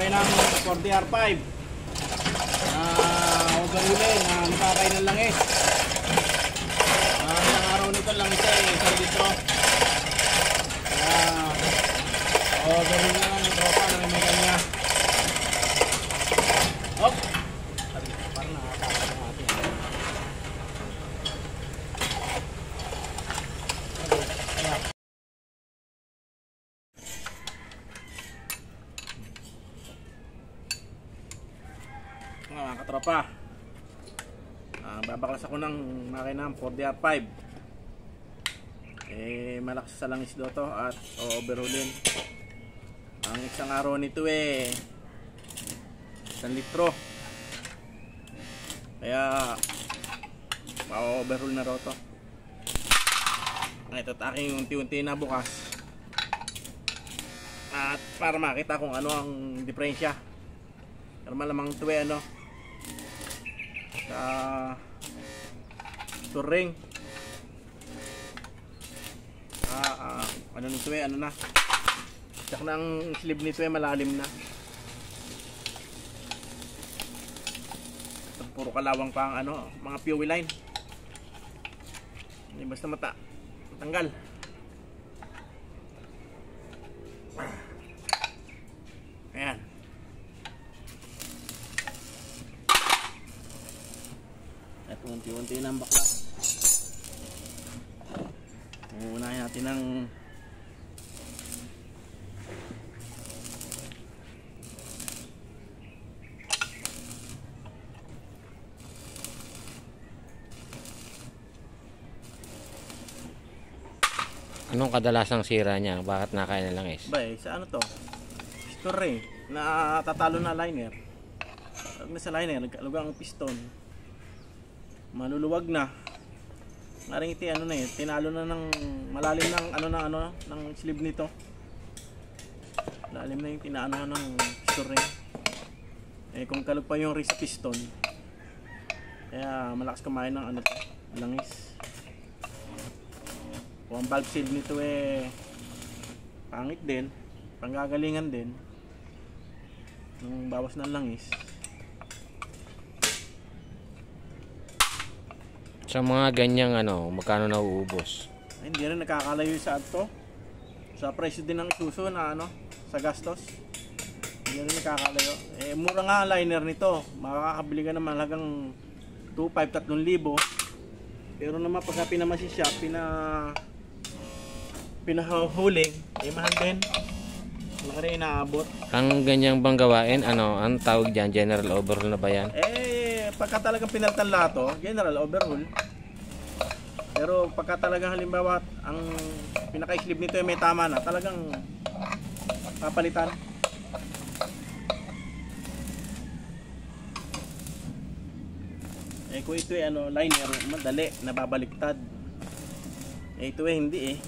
makinang 40R5 overhulin na nakakay ng langis. Isang araw nito langis isang litro. Overhulin na ng tropa na may kanya. Hop! Parang nakakasama ng ating mga katropa, babaklas ako ng makina 40R5. Malakas sa langis dito at overhulin. Ang isang araw nito 1 litro, kaya pa-overhaul na roto. Ito at aking unti-unti na bukas at para makita kung ano ang diferensya. Pero malamang ito sa turing ano nito ano na, tsaka na ang sleeve nito malalim na. Puro kalawang pa ang mga fuel line. Hindi basta matanggal. Ayan. At unti-unti ng bakla. Unahin natin ng anong kadalasang sira niya? Bakit nakain ng langis? Sa ano to? Piston na tatalo na liner. Pag nasa liner, nagkalugang ang piston. Maluluwag na. Maring iti tinalo na ng malalim ng ng sleeve nito. Malalim na yung tinaano ng piston ring. Kung kalug pa yung ring sa piston, kaya malakas kumain ng langis. Kung ang valve seal nito pangit din, panggagalingan din nung bawas ng langis. Sa mga ganyang magkano nauubos? Hindi rin nakakalayo sa ato. Sa presyo din ng Isuzu na sa gastos. Hindi rin nakakalayo. Mura nga ang liner nito. Makakabili ka naman halagang 2,500, 3,000. Pero naman pagka pinamasi siya, pinahuling, mahal din. Wala ka rin inaabot. Ang ganyang bang gawain, ang tawag dyan, general overhaul na ba yan? Pagka talagang pinalitan lato, general overhaul. Pero pagka talagang halimbawa ang pinaka-sleeve nito may tama na, talagang papalitan. Kung ito liner, madali, nababaliktad. Ito hindi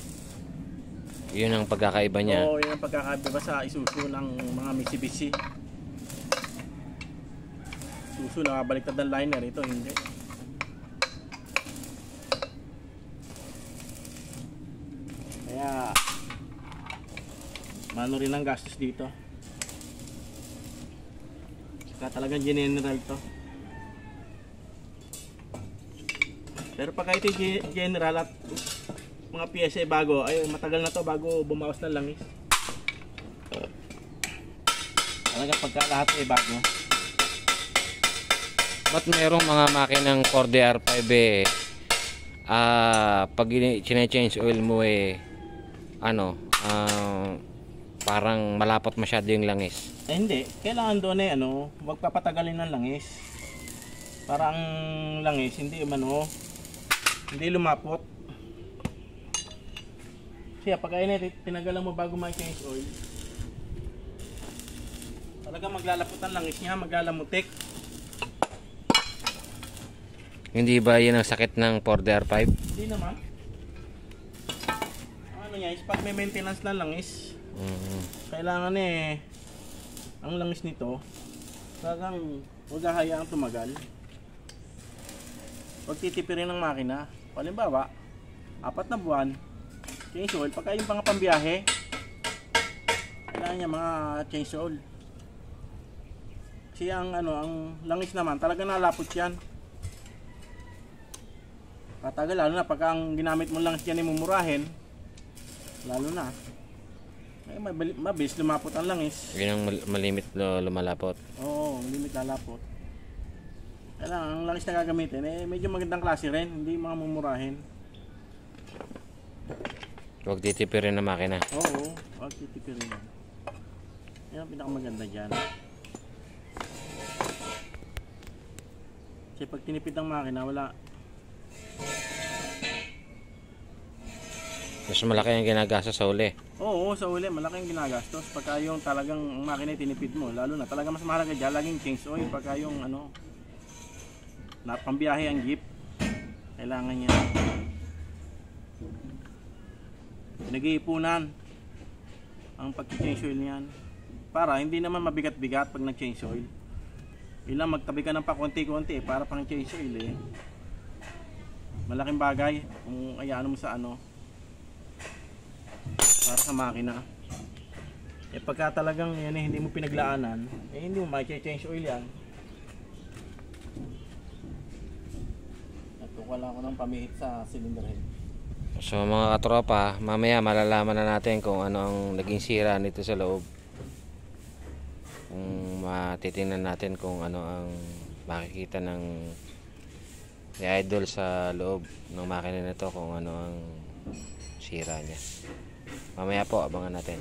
Yun ang pagkakaiba niya. Oo, yun ang pagkakaiba sa Isuzu ng mga Mitsubishi. Isuzu nakabaliktad ng liner, ito hindi. Kaya mano rin ang gastos dito. Saka talagang general to. Pero pagka ito general at mga piyesa bago, matagal na to bago bumawas ng langis. Talaga pagka lahat bago. Ba't merong mga makinang 40R5 pag chine-change oil mo parang malapot masyado yung langis? Hindi, kailangan doon wag papatagalin ng langis. Para ang langis hindi hindi lumapot. Siya pag tinagalan mo bago ma-change oil, talaga maglalapot ang langis niya, maglalamutik. Hindi ba yun ang sakit ng 40R5? Hindi naman. Pag may maintenance na langis, kailangan ang langis nito talagang huwag hahayaang tumagal. Huwag titipirin ng makina. Halimbawa 4 na buwan change oil, pagka yung pambiyahe kailangan niya mga change oil. Kasi ang langis naman talaga nalapot yan. Katagal, lalo na pagka ang ginamit mo langis yan ay mumurahin, lalo na mabilis lumapot ang langis. Yun ang malimit lumalapot. Oo, limit lalapot. Kailangan ang langis na gagamitin medyo magandang klase rin, hindi mga mumurahin. Huwag titipirin na makina. Oo, huwag titipirin yan. Yan ang pinakamaganda dyan. Kasi pag tinipid ang makina, wala. Mas malaki ang ginagastos sa uli. Oo, sa uli, malaki ang ginagastos. Pagka yung talagang makina tinipid mo, lalo na talaga mas mahalaga dyan, laging change oil. Pagka yung napambiyahe ang jeep, kailangan niya. Nag-iipunan ang pag-change oil niyan. Para hindi naman mabigat-bigat pag nag-change oil. Ilang magtabi ka ng pa konti-konti para pang change oil eh. Malaking bagay kung ayaan mo sa para sa makina. Pagka talagang yan hindi mo pinaglaanan, hindi mo ma-change oil yan. Wala ko ng pamihit sa cylinder head. So mga katropa, mamaya malalaman na natin kung ano ang naging sira nito sa loob. Kung matitingnan natin kung ano ang makikita ng idol sa loob ng makina nito, kung ano ang sira niya. Mamaya po, abangan natin.